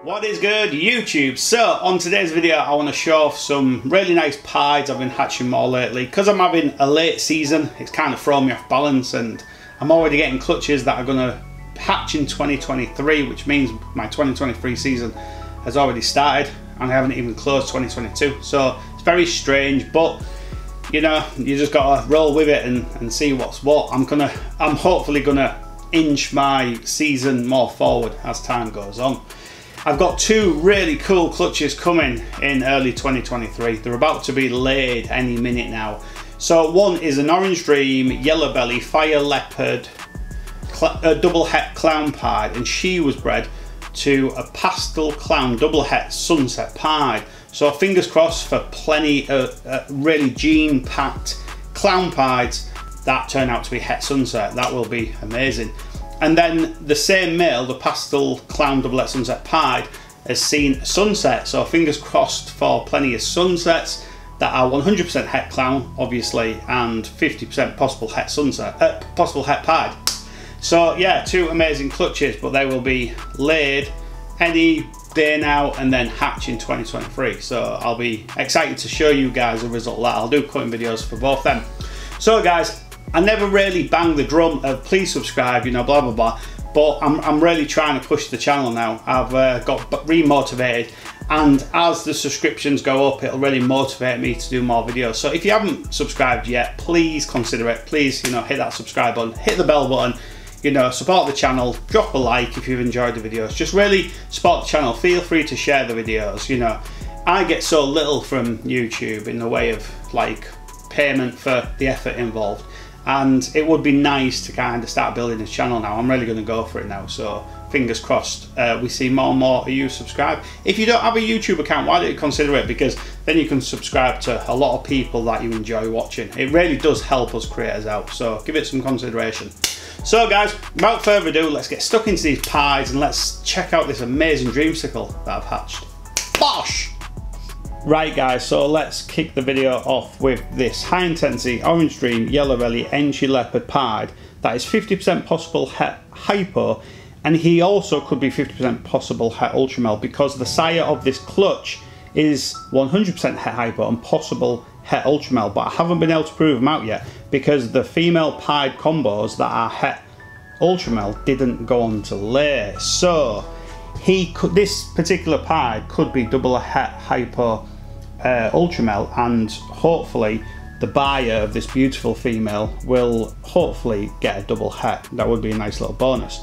What is good, YouTube? So on today's video I want to show off some really nice pieds I've been hatching more lately. Because I'm having a late season, it's kind of thrown me off balance, and I'm already getting clutches that are going to hatch in 2023, which means my 2023 season has already started and I haven't even closed 2022. So it's very strange, but you know, you just gotta roll with it and see what's what. I'm hopefully gonna inch my season more forward as time goes on. I've got two really cool clutches coming in early 2023. They're about to be laid any minute now. So one is an Orange Dream Yellow Belly Fire Leopard double het clown pied, and she was bred to a pastel clown double het sunset pied. So fingers crossed for plenty of really gene packed clown pieds that turn out to be het sunset. That will be amazing. And then the same male, the pastel clown double het sunset pied, has seen sunset. So fingers crossed for plenty of sunsets that are 100% het clown, obviously, and 50% possible het sunset, possible het pied. So yeah, two amazing clutches, but they will be laid any day now and then hatch in 2023. So I'll be excited to show you guys the result of that. I'll do cutting videos for both them. So guys, I never really bang the drum of please subscribe, you know, blah blah blah, but I'm really trying to push the channel now. I've got re-motivated, and as the subscriptions go up, it'll really motivate me to do more videos. So if you haven't subscribed yet, please consider it. Please, you know, hit that subscribe button, hit the bell button, you know, support the channel, drop a like if you've enjoyed the videos. Just really support the channel. Feel free to share the videos. You know, I get so little from YouTube in the way of like payment for the effort involved, and it would be nice to kind of start building this channel now. I'm really going to go for it now, so fingers crossed we see more and more of you subscribe. If you don't have a YouTube account, why don't you consider it, because then you can subscribe to a lot of people that you enjoy watching. It really does help us creators out, so give it some consideration. So guys, without further ado, let's get stuck into these pieds and let's check out this amazing dreamsicle that I've hatched. Bosh! Right guys, so let's kick the video off with this high intensity Orange Dream Yellow Belly Enchi Leopard pied that is 50% possible het hypo, and he also could be 50% possible het ultramel, because the sire of this clutch is 100% het hypo and possible het ultramel, but I haven't been able to prove them out yet because the female pied combos that are het ultramel didn't go on to lay. So this particular pied could be double het hypo ultramel, and hopefully the buyer of this beautiful female will hopefully get a double het. That would be a nice little bonus.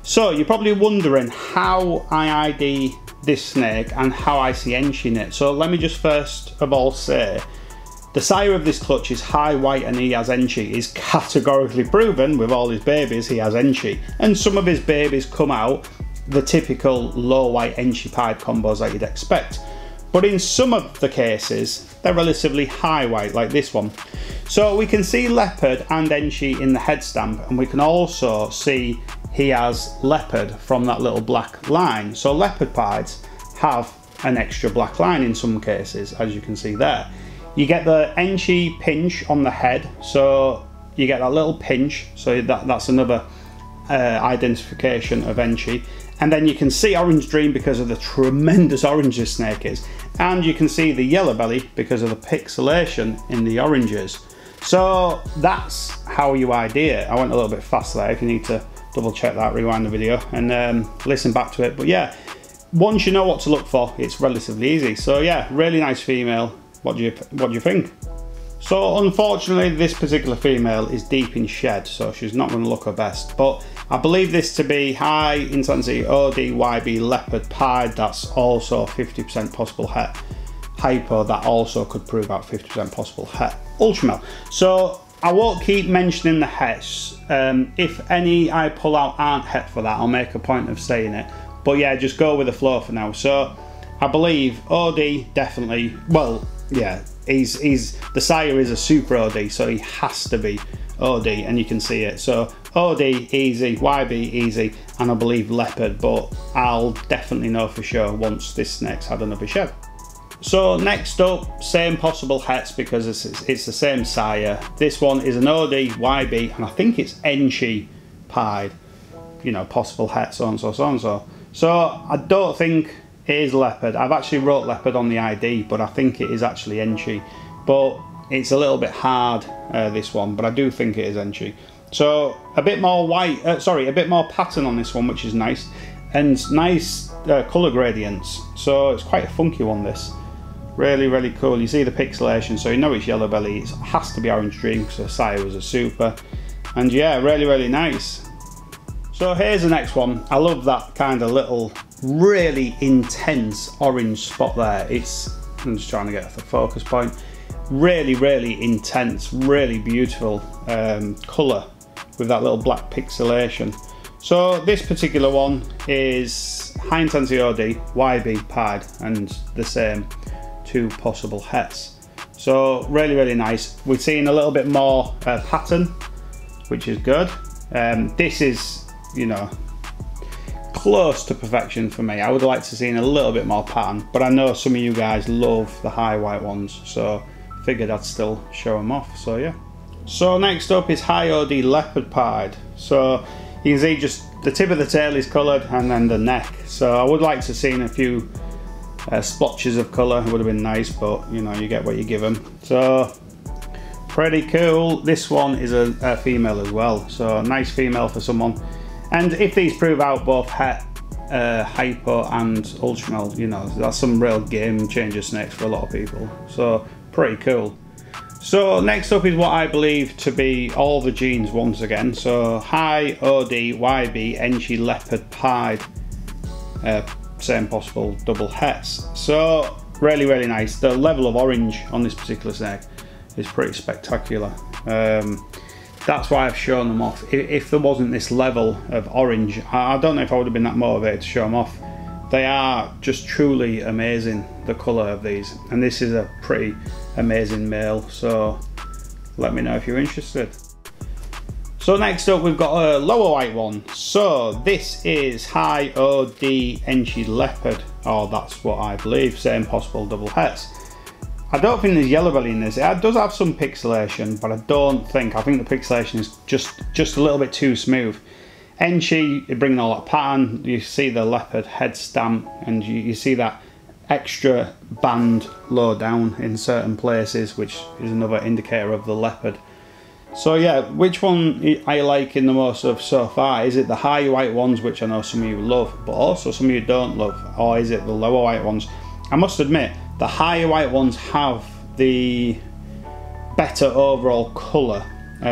So you're probably wondering how I ID this snake and how I see Enchi in it. So let me just first of all say, the sire of this clutch is high white and he has Enchi. Is categorically proven with all his babies he has Enchi, and some of his babies come out the typical low white Enchi pied combos that you'd expect, but in some of the cases they're relatively high white, like this one. So we can see leopard and Enchi in the head stamp, and we can also see he has leopard from that little black line. So leopard pieds have an extra black line in some cases, as you can see there. You get the Enchi pinch on the head, so you get that little pinch, so that's another identification of Enchi. And then you can see Orange Dream because of the tremendous orange this snake is, and you can see the yellow belly because of the pixelation in the oranges. So that's how you ID it. I went a little bit fast there. If you need to double check that, rewind the video and listen back to it. But yeah, once you know what to look for, it's relatively easy. So yeah, really nice female. What do you think? So unfortunately this particular female is deep in shed, so she's not going to look her best, but I believe this to be high intensity ODYB leopard pied that's also 50% possible het hypo, that also could prove out 50% possible het ultramel. So I won't keep mentioning the hets. If any I pull out aren't het for that, I'll make a point of saying it, but yeah, just go with the flow for now. So I believe OD definitely, well yeah, he's the sire is a super OD, so he has to be OD, and you can see it. So OD easy, YB easy, and I believe leopard, but I'll definitely know for sure once this snake's had another shed. So next up, same possible hets because it's the same sire. This one is an OD YB, and I think it's Enchi pied, you know, possible het, so and so, so and so. So I don't think it is leopard. I've actually wrote leopard on the ID, but I think it is actually Enchi. But it's a little bit hard, this one, but I do think it is Enchi. So a bit more white, a bit more pattern on this one, which is nice, and nice colour gradients. So it's quite a funky one, this. Really, really cool. You see the pixelation, so you know it's yellow belly. It has to be Orange Dream because the sire was a super. And yeah, really, really nice. So here's the next one. I love that kind of little, really intense orange spot there. I'm just trying to get the focus point. Really, really intense, really beautiful colour with that little black pixelation. So this particular one is high intensity ODYB pied and the same 2 possible hets. So really, really nice. We're seeing a little bit more pattern, which is good. This is, you know, close to perfection for me. I would like to see a little bit more pattern, but I know some of you guys love the high white ones, so figured I'd still show them off. So yeah. So next up is high OD leopard pied. So you can see just the tip of the tail is coloured and then the neck. So I would like to see a few splotches of colour. Would have been nice, but you know, you get what you give them. So pretty cool. This one is a female as well, so nice female for someone. And if these prove out both het, hypo and ultramel, you know, that's some real game changer snakes for a lot of people. So pretty cool. So next up is what I believe to be all the genes once again. So high ODYB Enchi leopard pied, same possible double hets. So really, really nice. The level of orange on this particular snake is pretty spectacular. That's why I've shown them off. If there wasn't this level of orange, I don't know if I would have been that motivated to show them off. They are just truly amazing, the colour of these, and this is a pretty amazing male, so let me know if you're interested. So next up we've got a lower white one. So this is high OD Enchi leopard, or that's what I believe, same possible double hets. I don't think there's yellow belly in this. It does have some pixelation, but I think the pixelation is just a little bit too smooth. Enchi, bringing all that pattern, you see the leopard head stamp, and you see that extra band low down in certain places, which is another indicator of the leopard. So yeah, which one are you liking the most of so far? Is it the high white ones, which I know some of you love, but also some of you don't love, or is it the lower white ones? I must admit, the higher white ones have the better overall colour.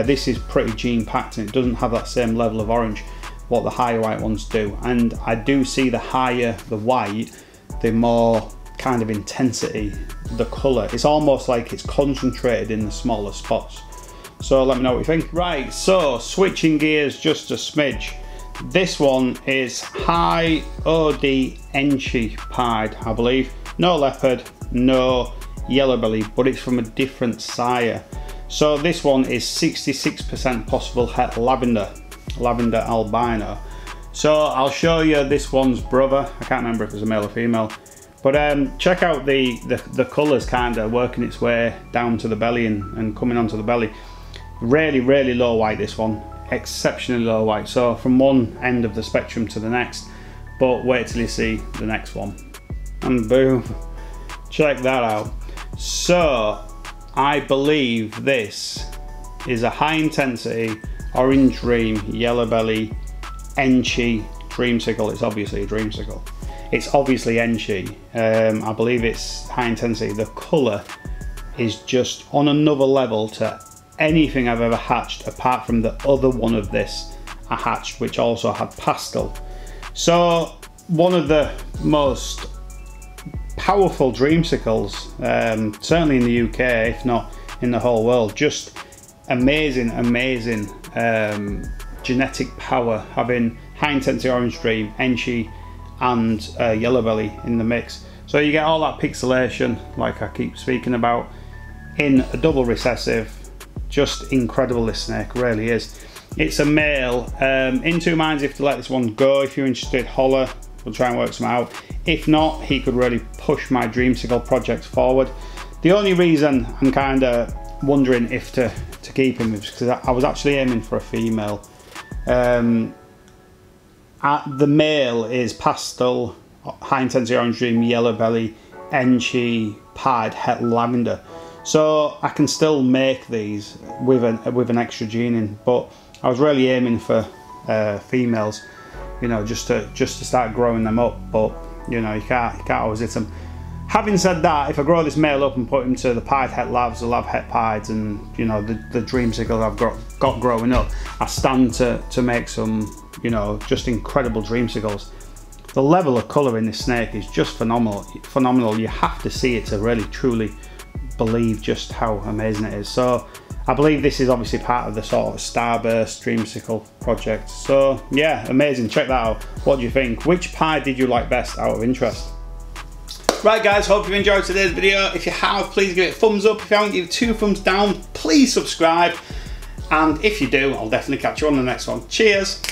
This is pretty gene packed and it doesn't have that same level of orange what the higher white ones do. And I do see the higher the white, the more kind of intensity the colour. It's almost like it's concentrated in the smaller spots. So let me know what you think. Right, so switching gears just a smidge. This one is high OD Enchi pied, I believe. No leopard, no yellow belly, but it's from a different sire. So this one is 66% possible het lavender albino. So I'll show you this one's brother. I can't remember if it's a male or female, but check out the colours kind of working its way down to the belly and coming onto the belly. Really, really low white, this one, exceptionally low white. So from one end of the spectrum to the next, but wait till you see the next one. And boom, check that out. So I believe this is a high intensity Orange Dream yellow belly Enchi Dreamsicle. It's obviously a Dreamsicle. It's obviously Enchi. I believe it's high intensity. The colour is just on another level to anything I've ever hatched, apart from the other one of this I hatched, which also had pastel. So one of the most powerful Dreamsicles, certainly in the UK, if not in the whole world. Just amazing, amazing genetic power, having high intensity Orange Dream, Enchi and yellow belly in the mix. So you get all that pixelation like I keep speaking about in a double recessive. Just incredible, this snake really is. It's a male. In two minds if to let this one go. If you're interested, holler. We'll try and work some out. If not, he could really push my Dreamsicle project forward. The only reason I'm kind of wondering if to keep him is because I was actually aiming for a female. I the male is pastel, high intensity orange dream, yellow belly, Enchi, pied, het lavender. So I can still make these with an extra gene in, but I was really aiming for females, you know, just to start growing them up. But you know, you can't always hit them. Having said that, if I grow this male up and put him to the pied het lavs, the lav het pieds, and you know the dreamsicle I've got growing up, I stand to make some, you know, just incredible dreamsicles. The level of colour in this snake is just phenomenal. You have to see it to really truly believe just how amazing it is. So I believe this is obviously part of the sort of Starburst Dreamsicle project. So yeah, amazing, check that out. What do you think? Which pie did you like best out of interest? Right guys, hope you enjoyed today's video. If you have, please give it a thumbs up. If you haven't, give it 2 thumbs down. Please subscribe. And if you do, I'll definitely catch you on the next one. Cheers.